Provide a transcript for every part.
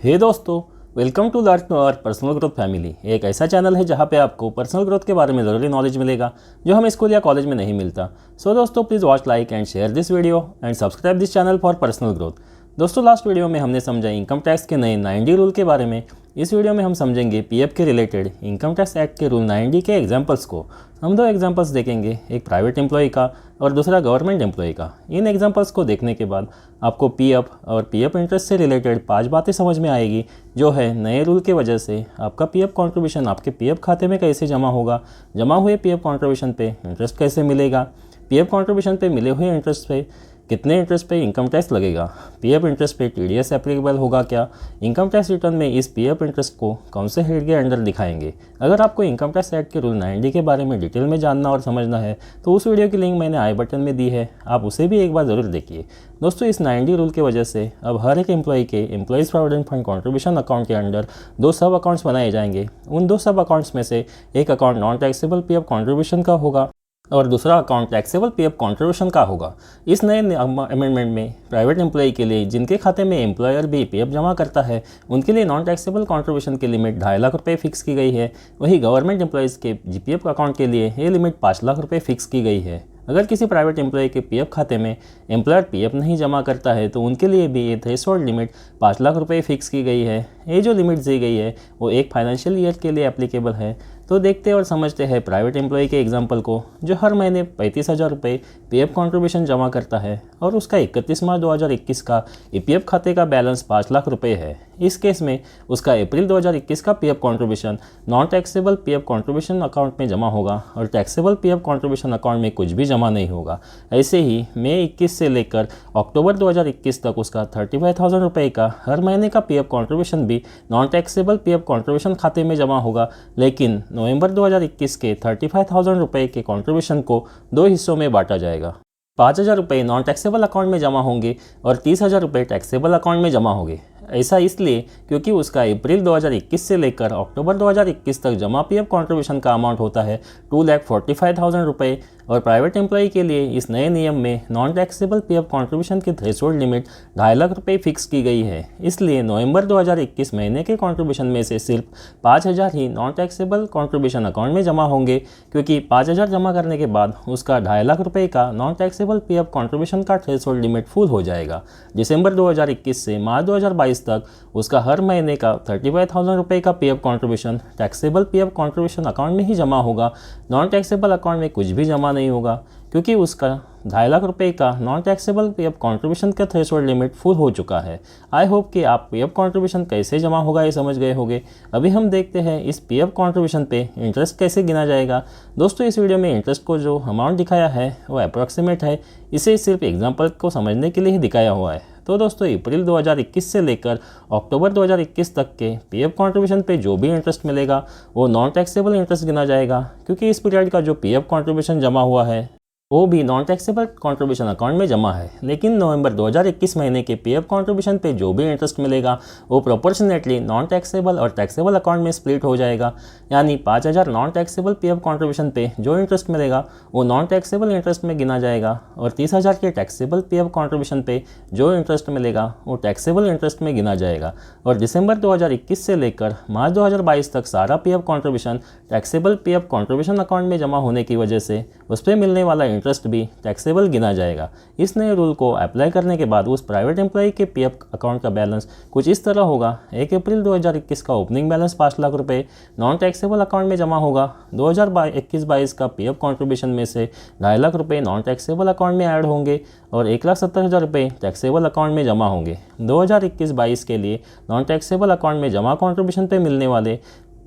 हे दोस्तों, welcome to learn to our personal growth family. एक ऐसा चैनल है जहां पे आपको पर्सनल ग्रोथ के बारे में ज़रूरी नॉलेज मिलेगा जो हमें स्कूल या कॉलेज में नहीं मिलता। सो दोस्तों, please watch, like and share this video and subscribe this channel for personal growth. दोस्तों, लास्ट वीडियो में हमने समझा इनकम टैक्स के नए 9D रूल के बारे में। इस वीडियो में हम समझेंगे पीएफ के रिलेटेड इनकम टैक्स एक्ट के रूल 9D के एग्जाम्पल्स को। हम दो एग्जाम्पल्स देखेंगे, एक प्राइवेट एम्प्लॉय का और दूसरा गवर्नमेंट एम्प्लॉय का। इन एग्जाम्पल्स को देखने के बाद आपको पीएफ और पीएफ इंटरेस्ट से रिलेटेड 5 बातें समझ में आएगी, जो है नए रूल के वजह से आपका पीएफ कंट्रीब्यूशन आपके पीएफ खाते में कैसे जमा होगा, जमा हुए पीएफ कंट्रीब्यूशन पे इंटरेस्ट कैसे मिलेगा, पीएफ कंट्रीब्यूशन पे मिले हुए इंटरेस्ट पे कितने इंटरेस्ट पे इनकम टैक्स लगेगा, पीएफ इंटरेस्ट पे टीडीएस एप्लीकेबल होगा क्या, इनकम टैक्स रिटर्न में इस पीएफ इंटरेस्ट को कौन से हेड के अंडर दिखाएंगे। अगर आपको इनकम टैक्स एक्ट के रूल 9D के बारे में डिटेल में जानना और समझना है तो उस वीडियो की लिंक मैंने आई बटन में दी है, आप उसे भी एक बार ज़रूर देखिए। दोस्तों, इस 9D रूल की वजह से अब हर एक एम्प्लॉय के employees provident fund contribution account के अंडर 2 सब अकाउंट्स बनाए जाएंगे। उन 2 सब अकाउंट्स में से एक account non taxable PF contribution का होगा और दूसरा अकाउंट टैक्सेबल पीएफ कंट्रीब्यूशन का होगा। इस नए अमेंडमेंट में प्राइवेट एम्प्लॉय के लिए जिनके खाते में एम्प्लॉयर भी पीएफ जमा करता है, उनके लिए नॉन टैक्सेबल कंट्रीब्यूशन की लिमिट 2.5 लाख रुपये फिक्स की गई है। वहीं गवर्नमेंट एम्प्लॉयज़ के जीपीएफ अकाउंट के लिए ये लिमिट 5 लाख रुपये फिक्स की गई है। अगर किसी प्राइवेट एम्प्लॉय के पीएफ खाते में एम्प्लॉयर पीएफ नहीं जमा करता है तो उनके लिए भी ये थ्रेशोल्ड लिमिट 5 लाख रुपये फिक्स की गई है। ये जो लिमिट दी गई है वो एक फाइनेंशियल ईयर के लिए एप्लीकेबल है। तो देखते और समझते हैं प्राइवेट एम्प्लॉय के एग्जांपल को, जो हर महीने 35,000 रुपये पीएफ कंट्रीब्यूशन जमा करता है और उसका 31 मार्च 2021 का ईपीएफ खाते का बैलेंस 5 लाख रुपये है। इस केस में उसका अप्रैल 2021 का PF contribution non taxable PF contribution account में जमा होगा और टैक्सेबल पीएफ कंट्रीब्यूशन अकाउंट में कुछ भी जमा नहीं होगा। ऐसे ही मई 21 से लेकर अक्टूबर 2021 तक उसका 35,000 रुपये का हर महीने का पीएफ कंट्रीब्यूशन भी नॉन टैक्सेबल पीएफ कंट्रीब्यूशन खाते में जमा होगा। लेकिन नवंबर 2021 के 35,000 रुपये के कंट्रीब्यूशन को 2 हिस्सों में बांटा जाएगा। 5,000 रुपये नॉन टैक्सेबल अकाउंट में जमा होंगे और 30,000 रुपये टैक्सेबल अकाउंट में जमा होंगे। ऐसा इसलिए क्योंकि उसका अप्रैल 2021 से लेकर अक्टूबर 2021 तक जमा पीएफ कंट्रीब्यूशन का अमाउंट होता है 2,45,000 रुपये और प्राइवेट एम्प्लॉय के लिए इस नए नियम में नॉन टैक्सेबल पीएफ कंट्रीब्यूशन की थ्रेशोल्ड लिमिट 2.5 लाख रुपये फिक्स की गई है। इसलिए नवंबर 2021 महीने के कंट्रीब्यूशन में से सिर्फ 5,000 ही नॉन टैक्सेबल कंट्रीब्यूशन अकाउंट में जमा होंगे, क्योंकि 5,000 जमा करने के बाद उसका 2.5 लाख रुपये का नॉन टैक्सेबल पीएफ कंट्रीब्यूशन का थ्रेशोल्ड लिमिट फुल हो जाएगा। दिसंबर 2021 से मार्च 2022 तक उसका हर महीने का 35,000 रुपये का PF contribution taxable PF contribution account में ही जमा होगा। नॉन टैक्सेबल अकाउंट में कुछ भी जमा नहीं होगा, क्योंकि उसका 2.5 लाख रुपये का नॉन टैक्सेबल पीएफ कंट्रीब्यूशन का थ्रेशोल्ड लिमिट फुल हो चुका है। आई होप कि आप पीएफ कंट्रीब्यूशन कैसे जमा होगा ये समझ गए होंगे। अभी हम देखते हैं इस पीएफ कंट्रीब्यूशन पे इंटरेस्ट कैसे गिना जाएगा। दोस्तों, इस वीडियो में इंटरेस्ट को जो अमाउंट दिखाया है वो अप्रॉक्सीमेट है, इसे सिर्फ एग्जाम्पल को समझने के लिए ही दिखाया हुआ है। तो दोस्तों, अप्रैल 2021 से लेकर अक्टूबर 2021 तक के पीएफ कंट्रीब्यूशन पे जो भी इंटरेस्ट मिलेगा वो नॉन टैक्सेबल इंटरेस्ट गिना जाएगा, क्योंकि इस पीरियड का जो पीएफ कंट्रीब्यूशन जमा हुआ है वो भी नॉन टैक्सेबल कंट्रीब्यूशन अकाउंट में जमा है। लेकिन नवंबर 2021 महीने के पीएफ कंट्रीब्यूशन पे जो भी इंटरेस्ट मिलेगा वो प्रोपोर्शनेटली नॉन टैक्सेबल और टैक्सेबल अकाउंट में स्प्लिट हो जाएगा। यानी 5,000 नॉन टैक्सेबल पीएफ कंट्रीब्यूशन पे जो इंटरेस्ट मिलेगा वो नॉन टैक्सेबल इंटरेस्ट में गिना जाएगा और 30,000 के टैक्सेबल पीएफ कंट्रीब्यूशन पे जो इंटरेस्ट मिलेगा वो टैक्सेबल इंटरेस्ट में गिना जाएगा। और दिसंबर 2021 से लेकर मार्च 2022 तक सारा PF contribution taxable PF contribution account में जमा होने की वजह से उस पर मिलने वाला इंटरेस्ट भी टैक्सेबल गिना जाएगा। इस नए रूल को अप्लाई करने के बाद उस प्राइवेट एम्प्लॉय के पीएफ अकाउंट का बैलेंस कुछ इस तरह होगा। 1 अप्रैल 2021 का ओपनिंग बैलेंस 5 लाख रुपये नॉन टैक्सेबल अकाउंट में जमा होगा। 2021-22 का पीएफ कंट्रीब्यूशन में से 2.5 लाख रुपये नॉन टैक्सेबल अकाउंट में ऐड होंगे और 1,70,000 रुपये टैक्सेबल अकाउंट में जमा होंगे। 2021-22 के लिए नॉन टैक्सेबल अकाउंट में जमा कंट्रीब्यूशन पे मिलने वाले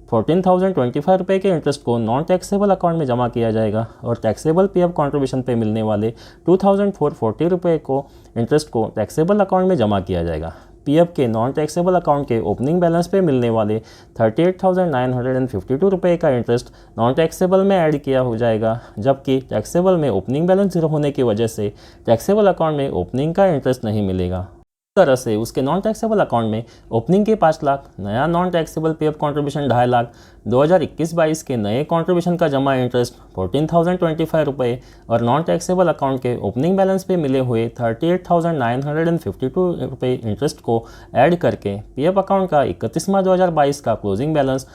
14,025 रुपये के इंटरेस्ट को नॉन टैक्सेबल अकाउंट में जमा किया जाएगा और टैक्सेबल पीएफ कंट्रीब्यूशन पे मिलने वाले 2,440 रुपये को इंटरेस्ट को टैक्सेबल अकाउंट में जमा किया जाएगा। पीएफ के नॉन टैक्सेबल अकाउंट के ओपनिंग बैलेंस पे मिलने वाले 38,952 रुपये का इंटरेस्ट नॉन टैक्सेबल में ऐड किया हो जाएगा, जबकि टैक्सेबल में ओपनिंग बैलेंस 0 होने की वजह से टैक्सेबल अकाउंट में ओपनिंग का इंटरेस्ट नहीं मिलेगा। तरह से उसके नॉन टैक्सेबल अकाउंट में ओपनिंग के 5 लाख, नया non taxable PF contribution 2.5 lakh, 2021-22 के नए कंट्रीब्यूशन का जमा इंटरेस्ट 14,025 रुपये और नॉन टैक्सेबल अकाउंट के ओपनिंग बैलेंस पे मिले हुए 38,952 रुपये इंटरेस्ट को ऐड करके पीएफ अकाउंट का 31 मार्च 2022 का क्लोजिंग बैलेंस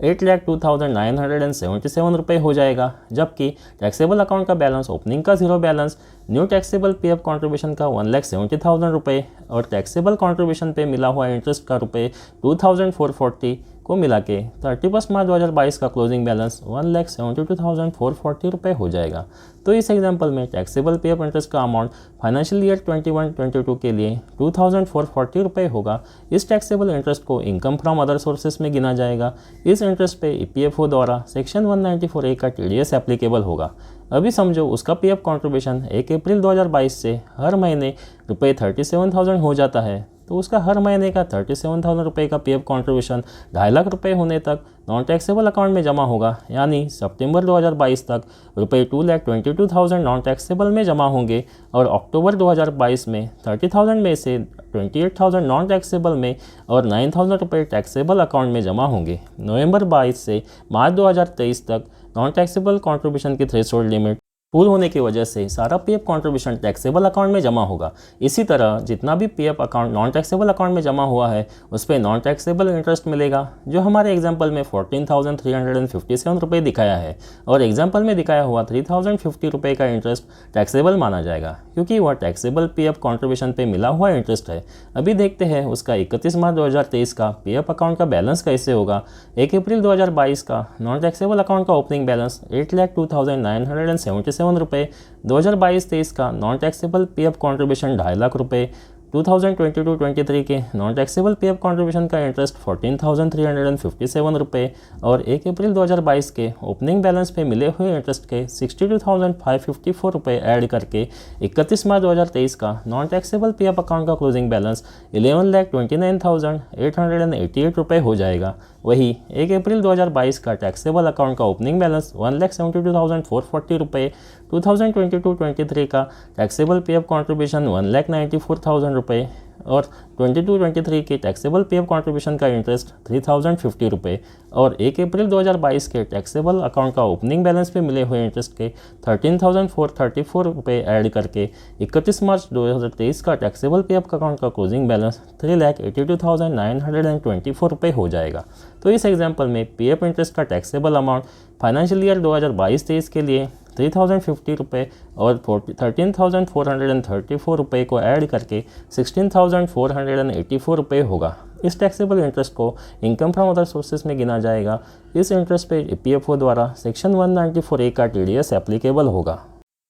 8,02,977 रुपये हो जाएगा, जबकि टैक्सेबल अकाउंट का बैलेंस ओपनिंग का 0 balance, new taxable PF contribution का 1,70,000 रुपये और टैक्सेबल कंट्रीब्यूशन पे मिला हुआ इंटरेस्ट का रुपये 2,440 को मिला के 31 मार्च 2022 का क्लोजिंग बैलेंस 1,72,440 रुपये हो जाएगा। तो इस एग्जांपल में टैक्सेबल पीएफ इंटरेस्ट का अमाउंट फाइनेंशियल ईयर 21-22 के लिए 2,440 रुपये होगा। इस टैक्सेबल इंटरेस्ट को इनकम फ्रॉम अदर सोर्सेज में गिना जाएगा। इस इंटरेस्ट पे ईपीएफओ द्वारा सेक्शन 194A का टीडीएस एप्लीकेबल होगा। अभी समझो उसका पीएफ कंट्रीब्यूशन 1 अप्रैल 2022 से हर महीने रुपये 37,000 हो जाता है, तो उसका हर महीने का 37,000 रुपये का पीएफ कंट्रीब्यूशन 2.5 लाख रुपये होने तक नॉन टैक्सेबल अकाउंट में जमा होगा, यानी सितंबर 2022 तक रुपये 2,22,000 नॉन टैक्सेबल में जमा होंगे और अक्टूबर 2022 में 30,000 में से 28,000 नॉन टैक्सेबल में और 9,000 रुपये टैक्सेबल अकाउंट में जमा होंगे। नवंबर 22 से मार्च 2023 तक नॉन टैक्सेबल कंट्रीब्यूशन की थ्रेशोल्ड लिमिट पूल होने की वजह से सारा पीएफ कंट्रीब्यूशन टैक्सेबल अकाउंट में जमा होगा। इसी तरह जितना भी PF account non taxable account में जमा हुआ है उस पर नॉन टैक्सेबल इंटरेस्ट मिलेगा, जो हमारे एग्जांपल में 14,357 रुपये दिखाया है और एग्जांपल में दिखाया हुआ 3,050 रुपये का इंटरेस्ट टैक्सेबल माना जाएगा, क्योंकि वह टैक्सेबल पीएफ कंट्रीब्यूशन पे मिला हुआ इंटरेस्ट है। अभी देखते हैं उसका 31 मार्च 2023 का पीएफ अकाउंट का बैलेंस कैसे होगा। 1 अप्रैल 2022 का नॉन टैक्सेबल अकाउंट का ओपनिंग बैलेंस 8,02,977 रुपये, 2022-23 का non taxable PF contribution 2.5 lakh रुपये, 2022-23 के नॉन टैक्सेबल पीएफ कंट्रीब्यूशन का इंटरेस्ट 14,357 रुपये और 1 अप्रैल 2022 के ओपनिंग बैलेंस पे मिले हुए इंटरेस्ट के 62,554 रुपये ऐड करके 31 मार्च 2023 का नॉन टैक्सेबल पीएफ अकाउंट का क्लोजिंग बैलेंस 11,29,888 रुपये हो जाएगा। वही 1 अप्रैल 2022 का टैक्सेबल अकाउंट का ओपनिंग बैलेंस 1,72,440 रुपये, 2022-23 का टैक्सेबल पीएफ कंट्रीब्यूशन 1,94,000 रुपये और 22-23 के टैक्सेबल पीएफ कंट्रीब्यूशन का इंटरेस्ट 3,050 रुपये और 1 अप्रैल 2022 के टैक्सेबल अकाउंट का ओपनिंग बैलेंस पे मिले हुए इंटरेस्ट के 13,434 रुपये ऐड करके 31 मार्च 2023 का टैक्सेबल पीएफ अकाउंट का क्लोजिंग बैलेंस 3,82,924 रुपये हो जाएगा। तो इस एग्जाम्पल में पीएफ इंटरेस्ट का टैक्सेबल अमाउंट फाइनेंशियल ईयर 2022-23 के लिए 3,050 रुपये और 13,434 रुपये को ऐड करके 16,484 रुपये होगा। इस टैक्सेबल इंटरेस्ट को इनकम फ्रॉम अदर सोर्सेज में गिना जाएगा। इस इंटरेस्ट पे ईपीएफओ द्वारा सेक्शन 194A का टीडीएस एप्लीकेबल होगा।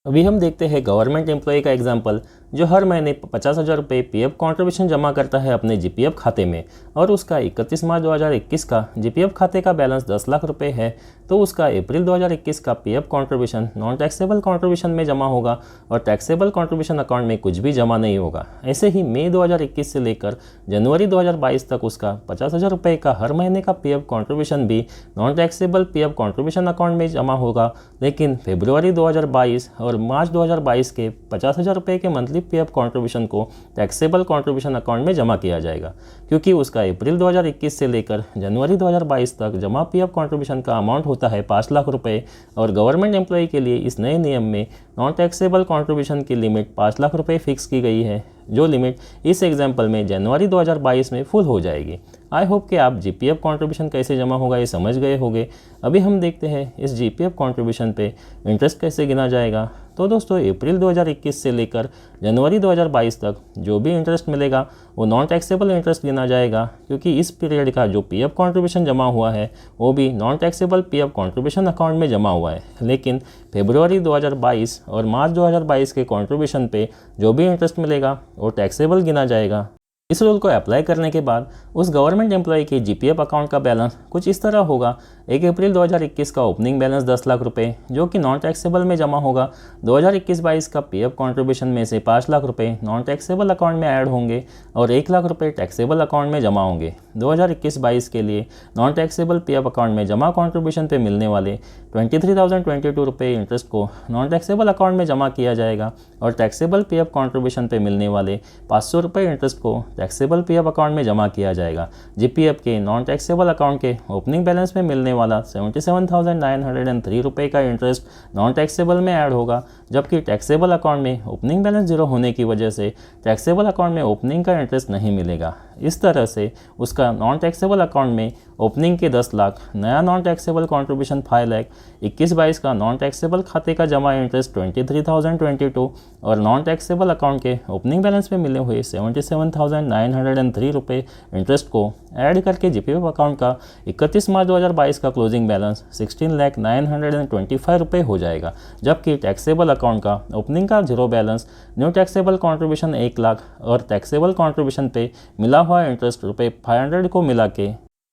अभी हम देखते हैं गवर्नमेंट एम्प्लॉय का एग्जाम्पल, जो हर महीने 50,000 रुपये पीएफ कंट्रीब्यूशन जमा करता है अपने जीपीएफ खाते में और उसका 31 मार्च 2021 का जीपीएफ खाते का बैलेंस 10 लाख रुपये है, तो उसका अप्रैल 2021 का PF contribution non taxable contribution में जमा होगा और टैक्सेबल कंट्रीब्यूशन अकाउंट में कुछ भी जमा नहीं होगा। ऐसे ही मई 2021 से लेकर जनवरी 2022 तक उसका 50,000 रुपये का हर महीने का पीएफ कंट्रीब्यूशन भी non taxable PF contribution account में जमा होगा, लेकिन फरवरी 2022 और मार्च 2022 के 50,000 रुपये के मंथली पीएफ कंट्रीब्यूशन को टैक्सेबल कंट्रीब्यूशन अकाउंट में जमा किया जाएगा, क्योंकि उसका अप्रैल 2021 से लेकर जनवरी 2022 तक जमा पीएफ कंट्रीब्यूशन का अमाउंट होता है 5 लाख रुपए और गवर्नमेंट एम्प्लॉय के लिए इस नए नियम में नॉन टैक्सेबल कंट्रीब्यूशन की लिमिट 5 लाख रुपए फिक्स की गई है, जो लिमिट इस एग्जाम्पल में जनवरी 2022 में फुल हो जाएगी। आई होप कि आप जीपीएफ कंट्रीब्यूशन कैसे जमा होगा ये समझ गए होंगे। अभी हम देखते हैं इस जीपीएफ कंट्रीब्यूशन पे इंटरेस्ट कैसे गिना जाएगा। तो दोस्तों अप्रैल 2021 से लेकर जनवरी 2022 तक जो भी इंटरेस्ट मिलेगा वो नॉन टैक्सेबल इंटरेस्ट गिना जाएगा, क्योंकि इस पीरियड का जो पीएफ कंट्रीब्यूशन जमा हुआ है वो भी non taxable PF contribution account में जमा हुआ है, लेकिन फरवरी 2022 और मार्च 2022 के कंट्रीब्यूशन पे जो भी इंटरेस्ट मिलेगा वो टैक्सेबल गिना जाएगा। इस रूल को अप्लाई करने के बाद उस गवर्नमेंट एम्प्लॉय के जीपीएफ अकाउंट का बैलेंस कुछ इस तरह होगा। 1 अप्रैल 2021 का ओपनिंग बैलेंस 10 लाख रुपए जो कि नॉन टैक्सेबल में जमा होगा। 2021-22 का पीएफ कंट्रीब्यूशन में से 5 लाख रुपए नॉन टैक्सेबल अकाउंट में ऐड होंगे और 1 लाख रुपए टैक्सेबल अकाउंट में जमा होंगे। 2021-22 के लिए नॉन टैक्सेबल पीएफ अकाउंट में जमा कंट्रीब्यूशन पे मिलने वाले 23,022 रुपये इंटरेस्ट को नॉन टैक्सेबल अकाउंट में जमा किया जाएगा और टैक्सेबल पीएफ कंट्रीब्यूशन पे मिलने वाले 500 रुपये इंटरेस्ट को टैक्सेबल पीएफ अकाउंट में जमा किया जाएगा। जीपीएफ के नॉन टैक्सेबल अकाउंट के ओपनिंग बैलेंस में मिलने वाला 77,903 रुपये का इंटरेस्ट नॉन टैक्सेबल में ऐड होगा, जबकि टैक्सेबल अकाउंट में ओपनिंग बैलेंस जीरो होने की वजह से टैक्सेबल अकाउंट में ओपनिंग का इंटरेस्ट नहीं मिलेगा। इस तरह से उसका नॉन टैक्सेबल अकाउंट में ओपनिंग के 10 लाख, नया नॉन टैक्सेबल कंट्रीब्यूशन 5 लाख, 21-22 का नॉन टैक्सेबल खाते का जमा इंटरेस्ट 23,022 और नॉन टैक्सेबल अकाउंट के ओपनिंग बैलेंस में मिले हुए 77,903 रुपये इंटरेस्ट को ऐड करके जीपीएफ अकाउंट का 31 मार्च 2022 का क्लोजिंग बैलेंस 16,925 रुपये हो जाएगा, जबकि टैक्सेबल अकाउंट का ओपनिंग का zero balance, new taxable contribution 1 lakh और टैक्सेबल कंट्रीब्यूशन पे मिला हुआ इंटरेस्ट रुपये 500 को मिला के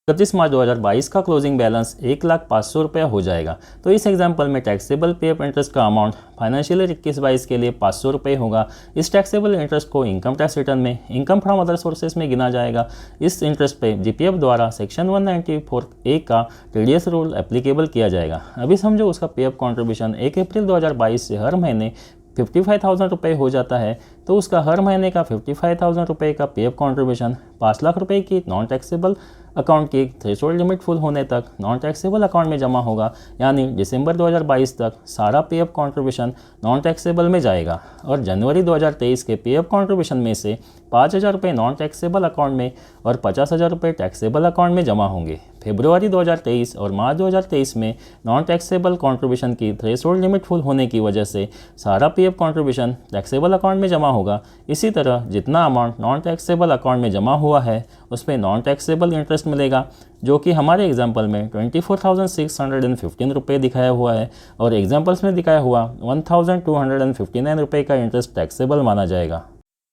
31 मार्च 2022 का क्लोजिंग बैलेंस 1,05,000 रुपया हो जाएगा। तो इस एग्जांपल में टैक्सेबल पीएफ इंटरेस्ट का अमाउंट फाइनेंशियल ईयर 21-22 के लिए 500 रुपये होगा। इस टैक्सेबल इंटरेस्ट को इनकम टैक्स रिटर्न में इनकम फ्रॉम अदर सोर्सेज में गिना जाएगा। इस इंटरेस्ट पे जीपीएफ द्वारा सेक्शन 194A का टीडीएस रूल एप्लीकेबल किया जाएगा। अभी समझो उसका पीएफ कॉन्ट्रीब्यूशन 1 अप्रैल 2022 से हर महीने 55,000 रुपये हो जाता है, तो उसका हर महीने का 55,000 रुपये का पीएफ कॉन्ट्रीब्यूशन 5 लाख रुपये की नॉन टैक्सेबल अकाउंट की थ्रेशोल्ड लिमिट फुल होने तक नॉन टैक्सेबल अकाउंट में जमा होगा, यानी दिसंबर 2022 तक सारा पीएफ कॉन्ट्रीब्यूशन नॉन टैक्सेबल में जाएगा और जनवरी 2023 के पीएफ कॉन्ट्रीब्यूशन में से 5,000 रुपये नॉन टैक्सेबल अकाउंट में और 50,000 रुपये टैक्सेबल अकाउंट में जमा होंगे। फरवरी 2023 और मार्च 2023 में नॉन टैक्सेबल कॉन्ट्रीब्यूशन की थ्रेशोल्ड लिमिट फुल होने की वजह से सारा पीएफ कॉन्ट्रीब्यूशन टैक्सेबल अकाउंट में जमा होगा। इसी तरह जितना अमाउंट नॉन टैक्सेबल अकाउंट में जमा हुआ है उस पर नॉन टैक्सेबल इंटरेस्ट मिलेगा, जो कि हमारे एग्जाम्पल में 24,615 रुपये दिखाया हुआ है और एग्जाम्पल्स में दिखाया हुआ 1,259 रुपये का इंटरेस्ट टैक्सेबल माना जाएगा।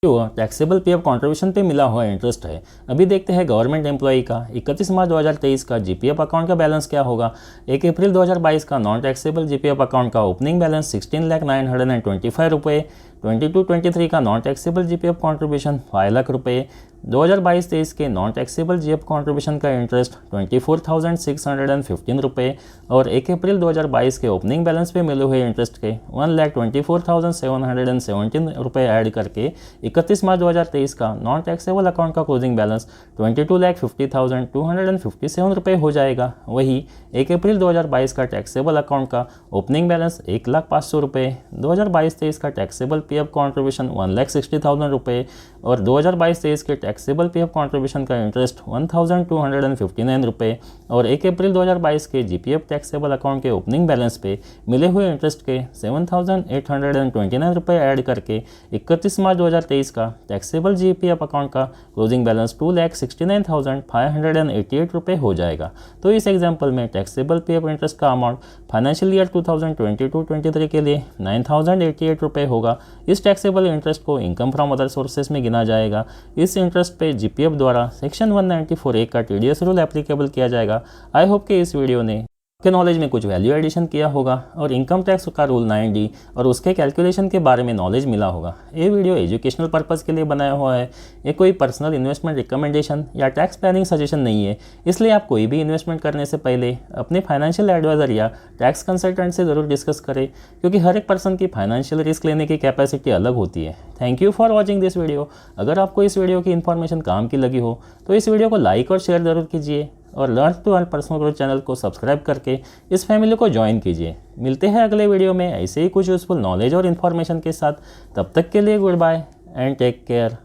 टैक्सेबल पीएफ कंट्रीब्यूशन पे मिला हुआ इंटरेस्ट है। अभी देखते हैं गवर्नमेंट एम्प्लॉई का 31 मार्च 2023 का जीपीएफ अकाउंट का बैलेंस क्या होगा। 1 अप्रैल 2022 का नॉन टैक्सेबल जीपीएफ अकाउंट का ओपनिंग बैलेंस 16,925 रुपये, 22-23 का non taxable GPF contribution 5 lakh रुपये, 2022-23 के नॉन टैक्सेबल जीएफ कंट्रीब्यूशन का इंटरेस्ट 24,615 रुपये और 1 अप्रैल 2022 के ओपनिंग बैलेंस पे मिले हुए इंटरेस्ट के 1,24,717 रुपये ऐड करके 31 मार्च 2023 का नॉन टैक्सेबल अकाउंट का क्लोजिंग बैलेंस 22,50,257 रुपये हो जाएगा। वही 1 अप्रैल 2022 का टैक्सेबल अकाउंट का ओपनिंग बैलेंस 1,05,000 रुपये, 2022-23 का टैक्सेबल पीएफ कंट्रीब्यूशन 1,60,000 रुपये और 2022-23 के टैक्सेबल पीएफ कंट्रीब्यूशन का इंटरेस्ट 1,259 रुपये और 1 अप्रैल 2022 के जीपीएफ टैक्सेबल अकाउंट के ओपनिंग बैलेंस पे मिले हुए इंटरेस्ट के 7,829 रुपये ऐड करके 31 मार्च 2023 का टैक्सेबल जीपीएफ अकाउंट का क्लोजिंग बैलेंस 2,69,588 रुपये हो जाएगा। तो इस एग्जाम्पल में टैक्सेबल पीएफ इंटरेस्ट का अमाउंट फाइनेंशियल ईयर 2022-23 के लिए 9,088 रुपये होगा। इस टैक्सेबल इंटरेस्ट को इनकम फ्रॉम अदर सोर्सेज में गिना जाएगा। इस इंटरेस्ट पे जीपीएफ द्वारा सेक्शन 194A का टीडीएस रूल एप्लीकेबल किया जाएगा। आई होप कि इस वीडियो ने आपके नॉलेज में कुछ वैल्यू एडिशन किया होगा और इनकम टैक्स का रूल 9D और उसके कैलकुलेशन के बारे में नॉलेज मिला होगा। ये वीडियो एजुकेशनल पर्पज़ के लिए बनाया हुआ है, ये कोई पर्सनल इन्वेस्टमेंट रिकमेंडेशन या टैक्स प्लानिंग सजेशन नहीं है। इसलिए आप कोई भी इन्वेस्टमेंट करने से पहले अपने फाइनेंशियल एडवाइज़र या टैक्स कंसल्टेंट से ज़रूर डिस्कस करें, क्योंकि हर एक पर्सन की फाइनेंशियल रिस्क लेने की कैपेसिटी अलग होती है। Thank you for watching this video. अगर आपको इस वीडियो की इन्फॉर्मेशन काम की लगी हो तो इस वीडियो को लाइक और शेयर ज़रूर कीजिए और learn to earn personal growth channel को सब्सक्राइब करके इस फैमिली को ज्वाइन कीजिए। मिलते हैं अगले वीडियो में ऐसे ही कुछ यूजफुल नॉलेज और इन्फॉर्मेशन के साथ। तब तक के लिए goodbye and take care.